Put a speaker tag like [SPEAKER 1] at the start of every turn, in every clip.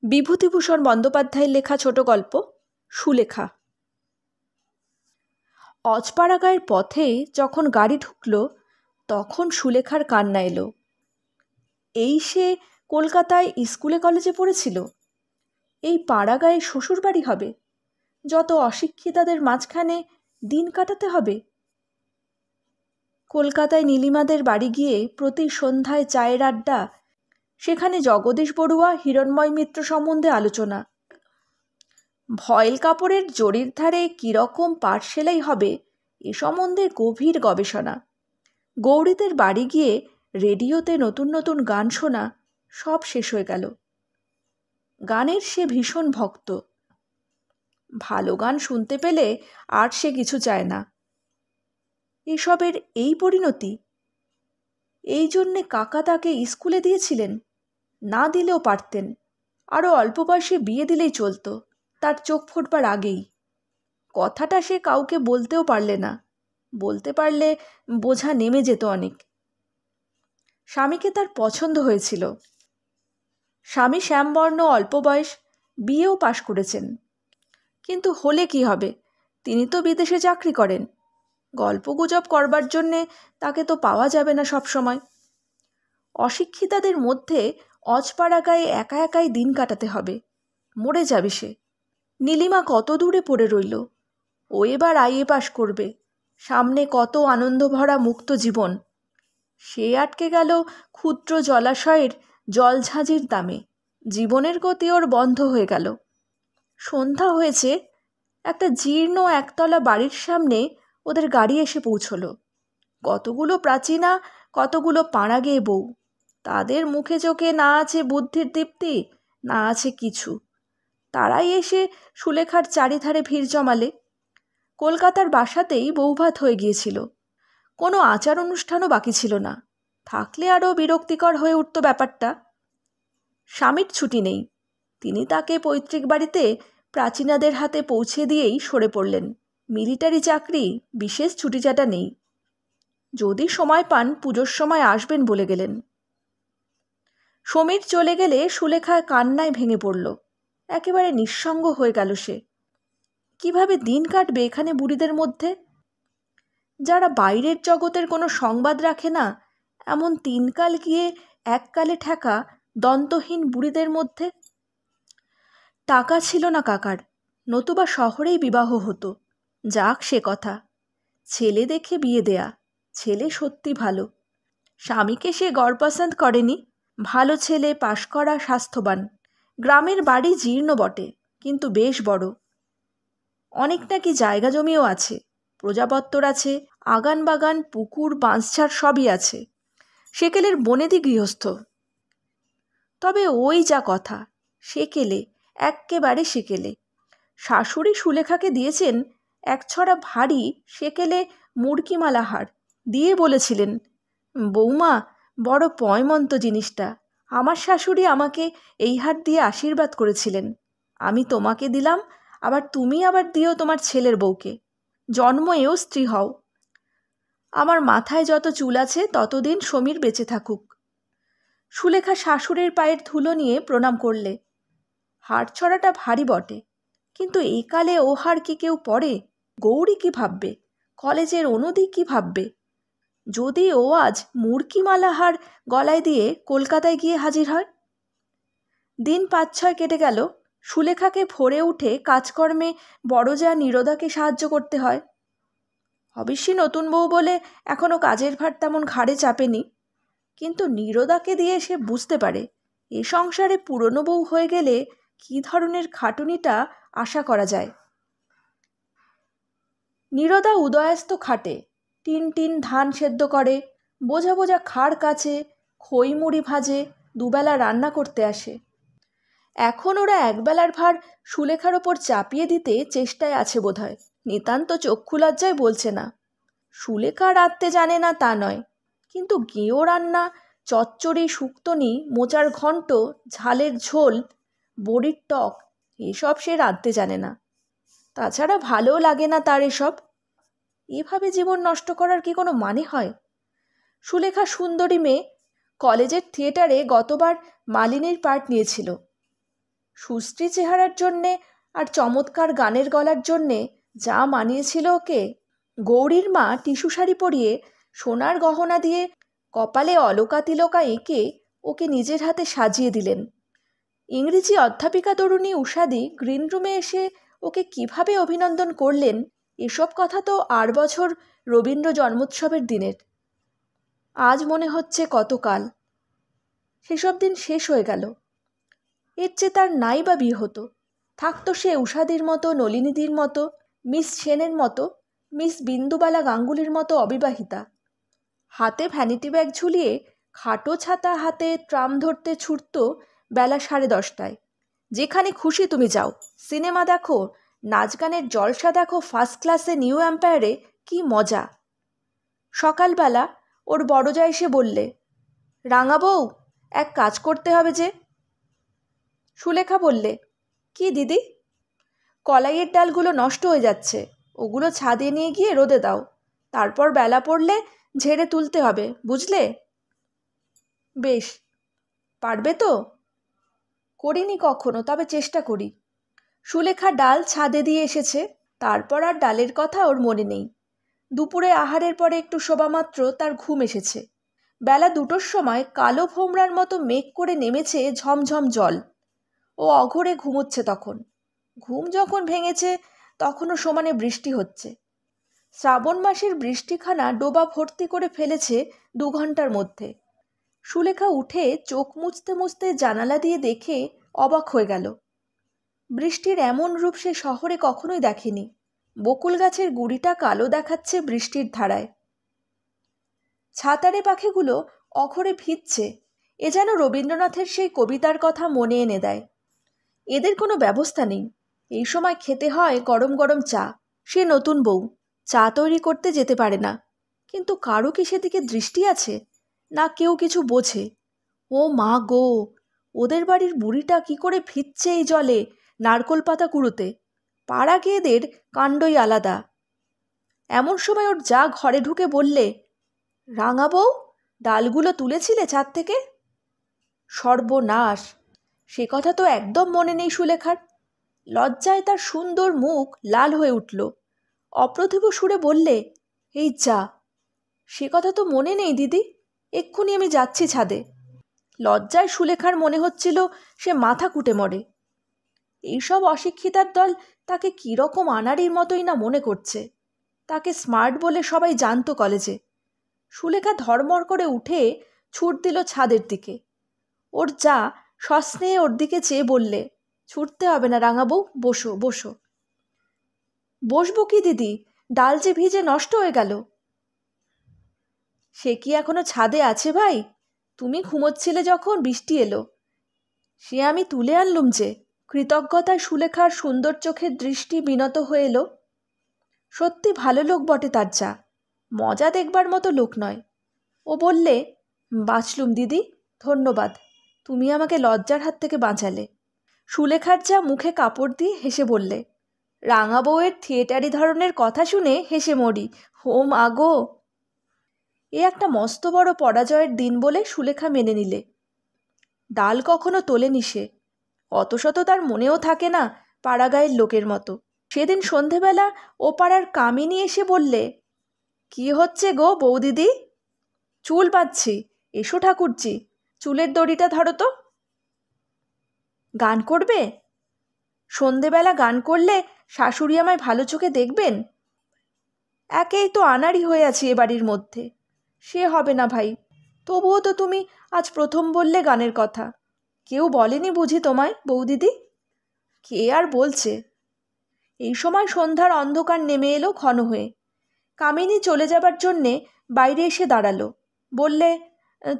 [SPEAKER 1] বিভূতিভূষণ বন্দ্যোপাধ্যায়ের লেখা ছোট গল্প সুলেখা। অজপাড়াগাঁয়ের পথে যখন গাড়ি ঢুকল তখন সুলেখার কান্না এলো। এই সে কলকাতায় স্কুলে কলেজে পড়েছিল, এই পাড়াগাঁয়ে শ্বশুরবাড়ি হবে, যত অশিক্ষিতাদের মাঝখানে দিন কাটাতে হবে। কলকাতায় নীলিমাদের বাড়ি গিয়ে প্রতি সন্ধ্যায় চায়ের আড্ডা, সেখানে জগদীশ বড়ুয়া হিরণময় মিত্র সম্বন্ধে আলোচনা। ভয়েল কাপড়ের জরির ধারে কীরকম পাট সেলাই হবে এ সম্বন্ধে গভীর গবেষণা। গৌরীদের বাড়ি গিয়ে রেডিওতে নতুন নতুন গান শোনা, সব শেষ হয়ে গেল। গানের সে ভীষণ ভক্ত, ভালো গান শুনতে পেলে আর সে কিছু চায় না। এসবের এই পরিণতি। এই জন্যে কাকা তাকে স্কুলে দিয়েছিলেন, না দিলেও পারতেন, আরও অল্প বয়সে বিয়ে দিলেই চলতো, তার চোখ ফুটবার আগেই। কথাটা সে কাউকে বলতেও পারলে না, বলতে পারলে বোঝা নেমে যেত অনেক। স্বামীকে তার পছন্দ হয়েছিল। স্বামী শ্যামবর্ণ, অল্প বয়স, বিয়েও পাশ করেছেন। কিন্তু হলে কি হবে, তিনি তো বিদেশে চাকরি করেন। গল্পগুজব করবার জন্যে তাকে তো পাওয়া যাবে না সব সময়। অশিক্ষিতাদের মধ্যে অজপাড়াগাঁয়ে একা একাই দিন কাটাতে হবে, মরে যাবে সে। নীলিমা কত দূরে পড়ে রইল, ও এবার আইএ পাশ করবে, সামনে কত আনন্দভরা মুক্ত জীবন। সে আটকে গেল ক্ষুদ্র জলাশয়ের জলঝাঁঝির দামে। জীবনের গতি ওর বন্ধ হয়ে গেল। সন্ধ্যা হয়েছে, একটা জীর্ণ একতলা বাড়ির সামনে ওদের গাড়ি এসে পৌঁছল। কতগুলো প্রাচীনা, কতগুলো পাড়াগেয়ে বউ, তাদের মুখে চোখে না আছে বুদ্ধির দীপ্তি, না আছে কিছু। তারাই এসে সুলেখার চারিধারে ভিড় জমালে। কলকাতার বাসাতেই বৌভাত হয়ে গিয়েছিল, কোনো আচার অনুষ্ঠানও বাকি ছিল না। থাকলে আরও বিরক্তিকর হয়ে উঠত ব্যাপারটা। স্বামীর ছুটি নেই, তিনি তাকে পৈতৃক বাড়িতে প্রাচীনাদের হাতে পৌঁছে দিয়েই সরে পড়লেন। মিলিটারি চাকরি, বিশেষ ছুটিছাটা নেই। যদি সময় পান পুজোর সময় আসবেন বলে গেলেন। সমীর চলে গেলে সুলেখা কান্নায় ভেঙে পড়ল। একেবারে নিঃসঙ্গ হয়ে গেল সে। কিভাবে দিন কাটবে এখানে বুড়িদের মধ্যে, যারা বাইরের জগতের কোনো সংবাদ রাখে না, এমন তিনকাল গিয়ে এককালে ঠেকা দন্তহীন বুড়িদের মধ্যে। টাকা ছিল না কাকার, নতুবা শহরেই বিবাহ হতো। যাক সে কথা, ছেলে দেখে বিয়ে দেয়া। ছেলে সত্যি ভালো, স্বামীকে সে গড়পছন্দ করেনি। ভালো ছেলে, পাশ করা, স্বাস্থ্যবান। গ্রামের বাড়ি জীর্ণ বটে, কিন্তু বেশ বড়। অনেক নাকি জায়গা জমিও আছে, প্রজাপত্তর আছে, আগান বাগান, পুকুর, বাঁশঝাড় সবই আছে। সেকেলের বনেদি গৃহস্থ। তবে ওই যা কথা, সেকেলে, এক্কেবারে সেকেলে। শাশুড়ি সুলেখাকে দিয়েছেন এক ছড়া ভারী সেকেলে মুড়কিমালা হার, দিয়ে বলেছিলেন, বৌমা, বড় পয়মন্ত জিনিসটা। আমার শাশুড়ি আমাকে এই হার দিয়ে আশীর্বাদ করেছিলেন। আমি তোমাকে দিলাম, আবার তুমি আবার দিও তোমার ছেলের বউকে। জন্ময়েও স্ত্রী হও। আমার মাথায় যত চুল আছে ততদিন সমীর বেঁচে থাকুক। সুলেখা শাশুড়ির পায়ের ধুলো নিয়ে প্রণাম করলে। হার ছড়াটা ভারী বটে, কিন্তু এই কালে ও হার কি কেউ পড়ে? গৌরী কি ভাববে? কলেজের অনুদি কি ভাববে? যদি ও আজ মুড়কিমালা হার গলায় দিয়ে কলকাতায় গিয়ে হাজির হয়। দিন 5-6 কেটে গেল। সুলেখাকে ভোরে উঠে কাজকর্মে বড় যা নীরদাকে সাহায্য করতে হয়। অবশ্যই নতুন বউ বলে এখনও কাজের ভার তেমন ঘাড়ে চাপেনি, কিন্তু নীরদাকে দিয়ে সে বুঝতে পারে এ সংসারে পুরনো বউ হয়ে গেলে কী ধরনের খাটুনিটা আশা করা যায়। নীরদা উদয়াস্ত খাটে, টিন টিন ধান সেদ্ধ করে, বোঝা বোঝা খাড় কাচে, খই মুড়ি ভাজে, দুবেলা রান্না করতে আসে। এখন ওরা একবেলার ভার সুলেখার ওপর চাপিয়ে দিতে চেষ্টায় আছে বোধহয়। নিতান্ত চক্ষু লজ্জায় বলছে না। সুলেখা রাঁধতে জানে না তা নয়, কিন্তু গেঁয়ো রান্না, চচ্চড়ি, শুক্তনি, মোচার ঘণ্ট, ঝালের ঝোল, বড়ির টক, এসব সে রাঁধতে জানে না। তাছাড়া ভালোও লাগে না তার এসব। এভাবে জীবন নষ্ট করার কি কোনো মানে হয়? সুলেখা সুন্দরী মেয়ে, কলেজের থিয়েটারে গতবার মালিনীর পার্ট নিয়েছিল। সুশ্রী চেহারার জন্যে আর চমৎকার গানের গলার জন্যে যা মানিয়েছিল ওকে, গৌরীর মা টিস্যু শাড়ি পরিয়ে সোনার গহনা দিয়ে কপালে অলকা তিলকা এঁকে ওকে নিজের হাতে সাজিয়ে দিলেন। ইংরেজি অধ্যাপিকা তরুণী উষাদি গ্রিন রুমে এসে ওকে কিভাবে অভিনন্দন করলেন, এসব কথা তো 8 বছর রবীন্দ্র জন্মোৎসবের দিনের। আজ মনে হচ্ছে কতকাল। সেসব দিন শেষ হয়ে গেল। এর চেয়ে তার নাই বা বিয়ে হতো, থাকতো সে উষাদির মতো, নলিনীদির মতো, মিস সেনের মতো, মিস বিন্দুবালা গাঙ্গুলির মতো অবিবাহিতা। হাতে ভ্যানিটি ব্যাগ ঝুলিয়ে খাটো ছাতা হাতে ট্রাম ধরতে ছুটত বেলা 10:30টায়। যেখানে খুশি তুমি যাও, সিনেমা দেখো, নাচ গানের জলসা দেখো, ফার্স্ট ক্লাসে নিউ এম্পায়ারে, কি মজা। সকালবেলা ওর বড় যা এসে বললে, রাঙা বউ, এক কাজ করতে হবে যে। সুলেখা বললে, কি দিদি? কলাইয়ের ডালগুলো নষ্ট হয়ে যাচ্ছে, ওগুলো ছাদে নিয়ে গিয়ে রোদে দাও, তারপর বেলা পড়লে ঝেড়ে তুলতে হবে, বুঝলে? বেশ, পারবে তো? করিনি কখনো, তবে চেষ্টা করি। সুলেখা ডাল ছাদে দিয়ে এসেছে, তারপর আর ডালের কথা ওর মনে নেই। দুপুরে আহারের পরে একটু শোবামাত্র তার ঘুম এসেছে। বেলা 2টোর সময় কালো ভোমরার মতো মেঘ করে নেমেছে ঝমঝম জল। ও অঘোরে ঘুমোচ্ছে তখন। ঘুম যখন ভেঙেছে তখনও সমানে বৃষ্টি হচ্ছে। শ্রাবণ মাসের বৃষ্টিখানা ডোবা ভর্তি করে ফেলেছে 2 ঘন্টার মধ্যে। সুলেখা উঠে চোখ মুছতে মুছতে জানালা দিয়ে দেখে অবাক হয়ে গেল। বৃষ্টির এমন রূপ সে শহরে কখনোই দেখেনি। বকুল গাছের গুড়িটা কালো দেখাচ্ছে বৃষ্টির ধারায়। ছাতারে পাখিগুলো অঘরে ভিজছে। এ যেন রবীন্দ্রনাথের সেই কবিতার কথা মনে এনে দেয়। এদের কোনো ব্যবস্থা নেই। এই সময় খেতে হয় গরম গরম চা। সে নতুন বউ, চা তৈরি করতে যেতে পারে না। কিন্তু কারো কি সেদিকে দৃষ্টি আছে? না কেউ কিছু বোঝে? ও মা গো, ওদের বাড়ির বুড়িটা কি করে ভিজছে এই জলে, নারকোল পাতা কুড়োতে। পাড়া গেয়েদের কাণ্ডই আলাদা। এমন সময় ওর যা ঘরে ঢুকে বললে, রাঙা বউ, ডালগুলো তুলেছিলে ছাদ থেকে? সর্বনাশ! সে কথা তো একদম মনে নেই সুলেখার। লজ্জায় তার সুন্দর মুখ লাল হয়ে উঠল। অপ্রতিভ সুরে বললে, এই যা, সে কথা তো মনে নেই দিদি, এক্ষুনি আমি যাচ্ছি ছাদে। লজ্জায় সুলেখার মনে হচ্ছিল সে মাথা কুটে মরে। এইসব অশিক্ষিতার দল তাকে কীরকম আনাড়ির মতোই না মনে করছে। তাকে স্মার্ট বলে সবাই জানতো কলেজে। সুলেখা ধড়মড় করে উঠে ছুট দিল ছাদের দিকে। ওর যা সস্নেহে ওর দিকে চেয়ে বললে, ছুটতে হবে না রাঙাবউ, বসো বসো। বসবো কি দিদি, ডাল যে ভিজে নষ্ট হয়ে গেল। সে কি এখনো ছাদে আছে ভাই? তুমি ঘুমোচ্ছিলে যখন বৃষ্টি এলো, সে আমি তুলে আনলুম যে। কৃতজ্ঞতায় সুলেখার সুন্দর চোখের দৃষ্টি বিনত হয়ে এলো। সত্যি ভালো লোক বটে তার যা, মজা দেখবার মতো লোক নয়। ও বললে, বাঁচলুম দিদি, ধন্যবাদ, তুমি আমাকে লজ্জার হাত থেকে বাঁচালে। সুলেখার যা মুখে কাপড় দিয়ে হেসে বললে, রাঙা বউয়ের থিয়েটারি ধরনের কথা শুনে হেসে মরি, ও মা গো। এ একটা মস্ত বড় পরাজয়ের দিন বলে সুলেখা মেনে নিলে। ডাল কখনো তোলেনি সে, অত শত তার মনেও থাকে না পাড়াগাঁয়ের লোকের মতো। সেদিন সন্ধেবেলা ও পাড়ার কামিনী এসে বললে, কি হচ্ছে গো বৌদিদি? চুল বাঁধছি, এসো ঠাকুরজি, চুলের দড়িটা ধরো তো। গান করবে? সন্ধেবেলা গান করলে শাশুড়ি আমায় ভালো চোখে দেখবেন? একেই তো আনাড়ি হয়ে আছি এ বাড়ির মধ্যে। সে হবে না ভাই, তবুও তো তুমি আজ প্রথম বললে গানের কথা। কেউ বলেনি বুঝি তোমায় বৌদিদি? কে আর বলছে। এই সময় সন্ধ্যার অন্ধকার নেমে এলো ঘন হয়ে। কামিনী চলে যাবার জন্যে বাইরে এসে দাঁড়ালো। বললে,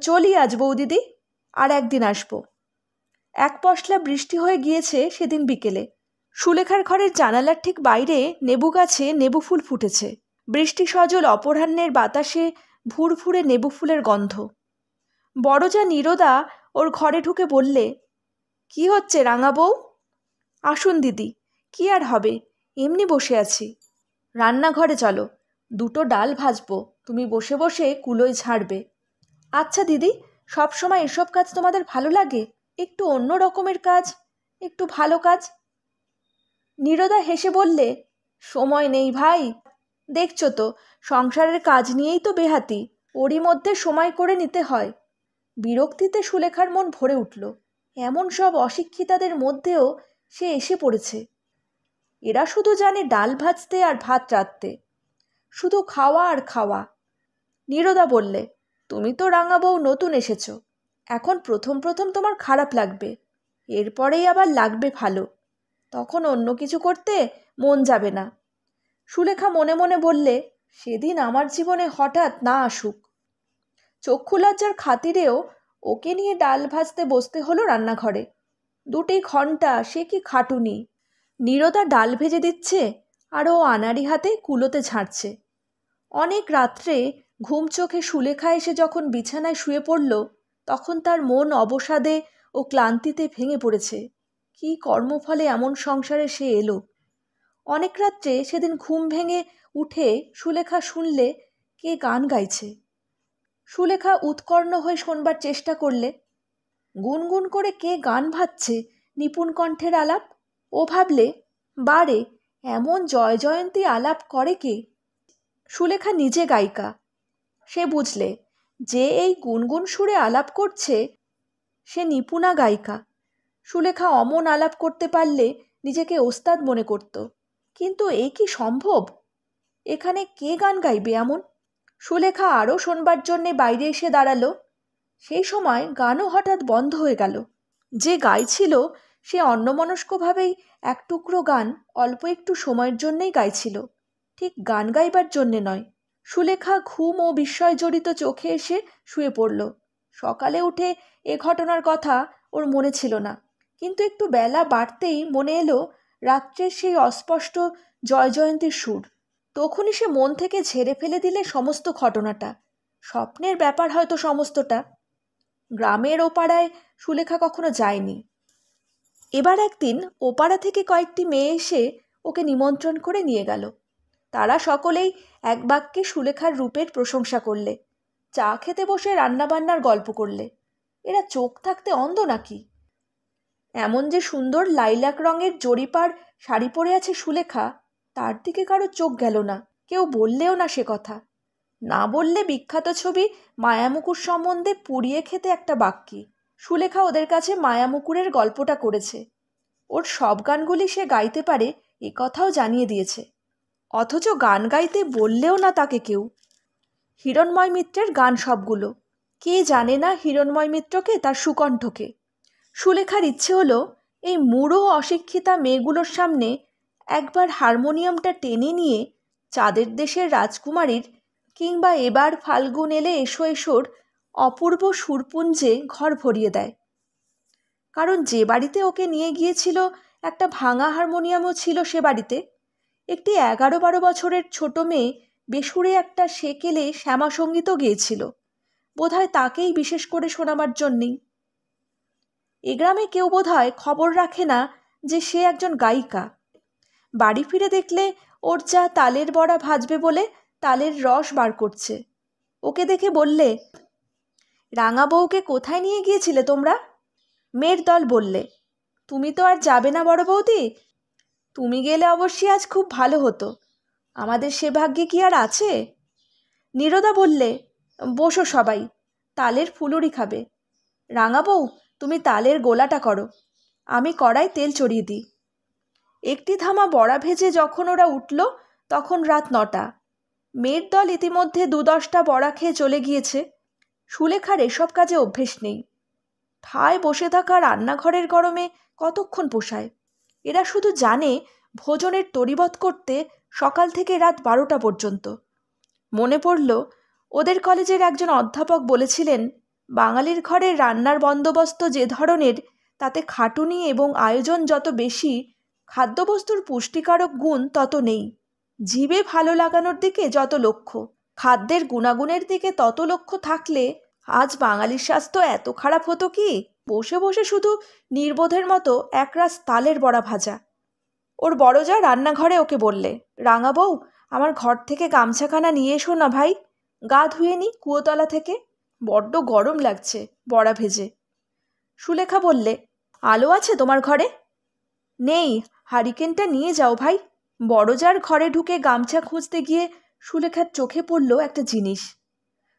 [SPEAKER 1] চলি আজ বৌদিদি, আর একদিন আসবো। এক পশলা বৃষ্টি হয়ে গিয়েছে সেদিন বিকেলে। সুলেখার ঘরের জানালার ঠিক বাইরে নেবু গাছে নেবু ফুল ফুটেছে। বৃষ্টি সজল অপরাহ্নের বাতাসে ভুরভুরে নেবু ফুলের গন্ধ। বড়জা নীরদা ওর ঘরে ঢুকে বললে, কি হচ্ছে রাঙা বউ? আসুন দিদি, কি আর হবে, এমনি বসে আছি। রান্নাঘরে চলো, 2টো ডাল ভাজবো, তুমি বসে বসে কুলোয় ঝাড়বে। আচ্ছা দিদি, সব সময় এসব কাজ তোমাদের ভালো লাগে? একটু অন্য রকমের কাজ, একটু ভালো কাজ। নীরদা হেসে বললে, সময় নেই ভাই, দেখছো তো সংসারের কাজ নিয়েই তো বেহাতি, ওরই মধ্যে সময় করে নিতে হয়। বিরক্তিতে সুলেখার মন ভরে উঠল। এমন সব অশিক্ষিতাদের মধ্যেও সে এসে পড়েছে। এরা শুধু জানে ডাল ভাজতে আর ভাত রাঁধতে, শুধু খাওয়া আর খাওয়া। নীরদা বললে, তুমি তো রাঙা বউ নতুন এসেছো, এখন প্রথম প্রথম তোমার খারাপ লাগবে, এরপরেই আবার লাগবে ভালো, তখন অন্য কিছু করতে মন যাবে না। সুলেখা মনে মনে বললে, সেদিন আমার জীবনে হঠাৎ না আসুক। চক্ষু লজ্জার খাতিরেও ওকে নিয়ে ডাল ভাজতে বসতে হলো রান্নাঘরে। 2 ঘন্টা সে কি খাটুনি। নীরদা ডাল ভেজে দিচ্ছে আর ও আনাড়ি হাতে কুলোতে ঝাড়ছে। অনেক রাত্রে ঘুম চোখে সুলেখা এসে যখন বিছানায় শুয়ে পড়ল, তখন তার মন অবসাদে ও ক্লান্তিতে ভেঙে পড়েছে। কি কর্মফলে এমন সংসারে সে এলো। অনেক রাত্রে সেদিন ঘুম ভেঙে উঠে সুলেখা শুনলে কে গান গাইছে। সুলেখা উৎকর্ণ হয়ে শোনবার চেষ্টা করলে। গুনগুন করে কে গান ভাজছে, নিপুণ কণ্ঠের আলাপ। ও ভাবলে, বারে, এমন জয় জয়ন্তী আলাপ করে কে? সুলেখা নিজে গায়িকা। সে বুঝলে যে এই গুনগুন সুরে আলাপ করছে সে নিপুণা গায়িকা। সুলেখা অমন আলাপ করতে পারলে নিজেকে ওস্তাদ মনে করত। কিন্তু এই কি সম্ভব? এখানে কে গান গাইবে এমন? সুলেখা আরও শোনবার জন্যে বাইরে এসে দাঁড়ালো। সেই সময় গানও হঠাৎ বন্ধ হয়ে গেল। যে গাইছিল সে অন্যমনস্কভাবেই এক টুকরো গান অল্প একটু সময়ের জন্যেই গাইছিল, ঠিক গান গাইবার জন্যে নয়। সুলেখা ঘুম ও বিস্ময় জড়িত চোখে এসে শুয়ে পড়ল। সকালে উঠে এ ঘটনার কথা ওর মনে ছিল না, কিন্তু একটু বেলা বাড়তেই মনে এলো রাত্রের সেই অস্পষ্ট জয়জয়ন্তীর সুর। তখনই সে মন থেকে ঝেড়ে ফেলে দিলে সমস্ত ঘটনাটা। স্বপ্নের ব্যাপার হয়তো সমস্তটা। গ্রামের ওপাড়ায় সুলেখা কখনো যায়নি। এবার একদিন ওপাড়া থেকে কয়েকটি মেয়ে এসে ওকে নিমন্ত্রণ করে নিয়ে গেল। তারা সকলেই এক বাক্যে সুলেখার রূপের প্রশংসা করলে, চা খেতে বসে রান্নাবান্নার গল্প করলে। এরা চোখ থাকতে অন্ধ নাকি? এমন যে সুন্দর লাইলাক রঙের জরিপার শাড়ি পরে আছে সুলেখা, তার দিকে কারো চোখ গেল না। কেউ বললেও না সে কথা। না বললে বিখ্যাত ছবি মায়ামুকুর সম্বন্ধে পুড়িয়ে খেতে একটা বাক্যি। সুলেখা ওদের কাছে মায়ামুকুরের গল্পটা করেছে। ওর সব গানগুলি সে গাইতে পারে এ কথাও জানিয়ে দিয়েছে। অথচ গান গাইতে বললেও না তাকে কেউ। হিরণময় মিত্রের গান সবগুলো। কে জানে না হিরণময় মিত্রকে, তার সুকণ্ঠকে। সুলেখার ইচ্ছে হলো এই মূঢ় অশিক্ষিতা মেয়েগুলোর সামনে একবার হারমোনিয়ামটা টেনে নিয়ে চাঁদের দেশের রাজকুমারীর কিংবা এবার ফাল্গুন এলে এসো এসোর অপূর্ব সুরপুঞ্জে ঘর ভরিয়ে দেয়। কারণ যে বাড়িতে ওকে নিয়ে গিয়েছিল একটা ভাঙা হারমোনিয়ামও ছিল সে বাড়িতে। একটি 11-12 বছরের ছোট মেয়ে বেসুরে একটা সেকেলে শ্যামাসঙ্গীতও গেয়েছিল, বোধহয় তাকেই বিশেষ করে শোনাবার জন্যেই। এ গ্রামে কেউ বোধহয় খবর রাখে না যে সে একজন গায়িকা। বাড়ি ফিরে দেখলে ওর যা তালের বড়া ভাজবে বলে তালের রস বার করছে। ওকে দেখে বললে, রাঙা বউকে কোথায় নিয়ে গিয়েছিলে তোমরা? মেয়ের দল বললে, তুমি তো আর যাবে না বড় বৌদি, তুমি গেলে অবশ্যই আজ খুব ভালো হতো, আমাদের সে ভাগ্যে কি আর আছে? নীরদা বললে, বসো সবাই, তালের ফুলুরি খাবে। রাঙা বউ, তুমি তালের গোলাটা করো, আমি কড়াই তেল চড়িয়ে দিই। একটি ধামা বড়া ভেজে যখন ওরা উঠল তখন রাত 9টা। মেয়ের দল ইতিমধ্যে 2-10টা বড়া খেয়ে চলে গিয়েছে। সুলেখার এসব কাজে অভ্যেস নেই। ঠায় বসে থাকা রান্নাঘরের গরমে কতক্ষণ পোষায়? এরা শুধু জানে ভোজনের তরিবৎ করতে সকাল থেকে রাত 12টা পর্যন্ত। মনে পড়ল ওদের কলেজের একজন অধ্যাপক বলেছিলেন, বাঙালির ঘরে রান্নার বন্দোবস্ত যে ধরনের, তাতে খাটুনি এবং আয়োজন যত বেশি, খাদ্যবস্তুর পুষ্টিকারক গুণ তত নেই। জিভে ভালো লাগানোর দিকে যত লক্ষ্য, খাদ্যের গুণাগুণের দিকে তত লক্ষ্য থাকলে আজ বাঙালির স্বাস্থ্য এত খারাপ হতো কি? বসে বসে শুধু নির্বোধের মতো একরাশ তালের বড়া ভাজা। ওর বড় যা রান্নাঘরে ওকে বললে, রাঙা বউ, আমার ঘর থেকে গামছাখানা নিয়ে এসো না ভাই, গা ধুয়ে নি কুয়োতলা থেকে, বড্ড গরম লাগছে বড়া ভেজে। সুলেখা বললে, আলো আছে তোমার ঘরে? নেই, হারিকেনটা নিয়ে যাও ভাই। বড়জার ঘরে ঢুকে গামছা খুঁজতে গিয়ে সুলেখার চোখে পড়ল একটা জিনিস।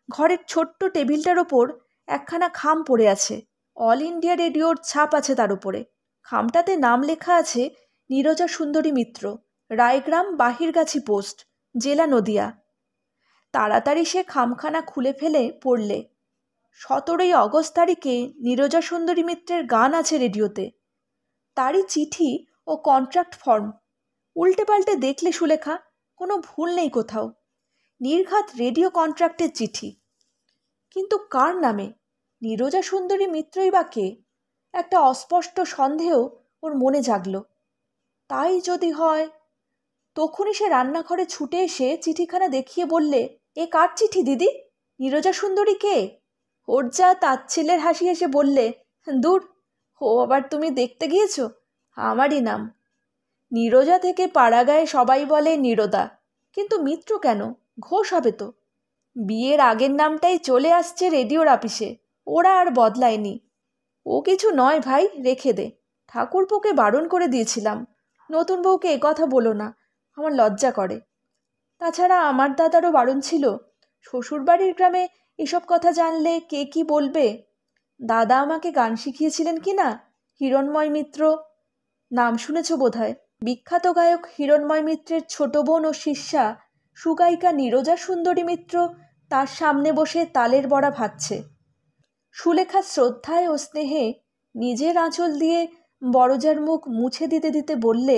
[SPEAKER 1] ঘরের ছোট্ট টেবিলটার ওপর একখানা খাম পড়ে আছে। অল ইন্ডিয়া রেডিওর ছাপ আছে তার উপরে। খামটাতে নাম লেখা আছে নীরজা সুন্দরী মিত্র, রায়গ্রাম বাহিরগাছি পোস্ট, জেলা নদিয়া। তাড়াতাড়ি সে খামখানা খুলে ফেলে পড়লে 17ই অগস্ট তারিখে নীরজা সুন্দরী মিত্রের গান আছে রেডিওতে। তারই চিঠি ও কন্ট্রাক্ট ফর্ম। উল্টে পাল্টে দেখলে সুলেখা, কোনো ভুল নেই কোথাও। নির্ঘাত রেডিও কন্ট্রাক্টের চিঠি। কিন্তু কার নামে? নীরজা সুন্দরী মিত্রই বা কে? একটা অস্পষ্ট সন্দেহ ওর মনে জাগল। তাই যদি হয়। তখনই সে রান্নাঘরে ছুটে এসে চিঠিখানা দেখিয়ে বললে, এ কার চিঠি দিদি? নীরজা সুন্দরী কে? ওর যা তাচ্ছিল্যের হাসি এসে বললে, দূর, ও আবার তুমি দেখতে গিয়েছো? আমারই নাম। নীরজা থেকে পাড়াগায়ে সবাই বলে নীরদা, কিন্তু মিত্র কেন? ঘোষ হবে তো। বিয়ের আগের নামটাই চলে আসছে রেডিওর আপিসে, ওরা আর বদলায়নি। ও কিছু নয় ভাই, রেখে দে। ঠাকুরপোকে বারণ করে দিয়েছিলাম, নতুন বউকে কথা বলো না, আমার লজ্জা করে। তাছাড়া আমার দাদারও বারণ ছিল, শ্বশুরবাড়ির গ্রামে এসব কথা জানলে কে কি বলবে। দাদা আমাকে গান শিখিয়েছিলেন কি না, হিরণময় মিত্র। নাম শুনেছ বোধহয়। বিখ্যাত গায়ক হিরণময় মিত্রের ছোট বোন ও শিষ্যা সুগায়িকা নীরজা সুন্দরী মিত্র তার সামনে বসে তালের বড়া ভাজছে। সুলেখা শ্রদ্ধায় ও স্নেহে নিজের আঁচল দিয়ে বড়জার মুখ মুছে দিতে দিতে বললে,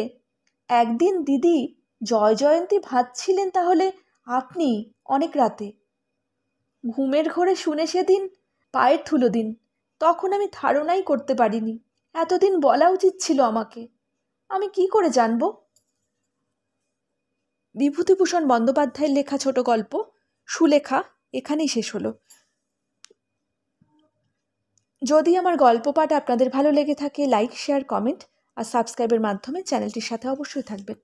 [SPEAKER 1] একদিন দিদি জয় জয়ন্তী ভাজছিলেন তাহলে আপনি, অনেক রাতে। ঘুমের ঘোরে শুনে সেদিন পায়ের ধুলো দিন। তখন আমি ধারণাই করতে পারিনি। এতদিন বলা উচিত ছিল আমাকে। আমি কি করে জানব? বিভূতিভূষণ বন্দ্যোপাধ্যায়ের লেখা ছোট গল্প সুলেখা এখানেই শেষ হলো। যদি আমার গল্প পাঠ আপনাদের ভালো লেগে থাকে, লাইক, শেয়ার, কমেন্ট আর সাবস্ক্রাইবের মাধ্যমে চ্যানেলটির সাথে অবশ্যই থাকবেন।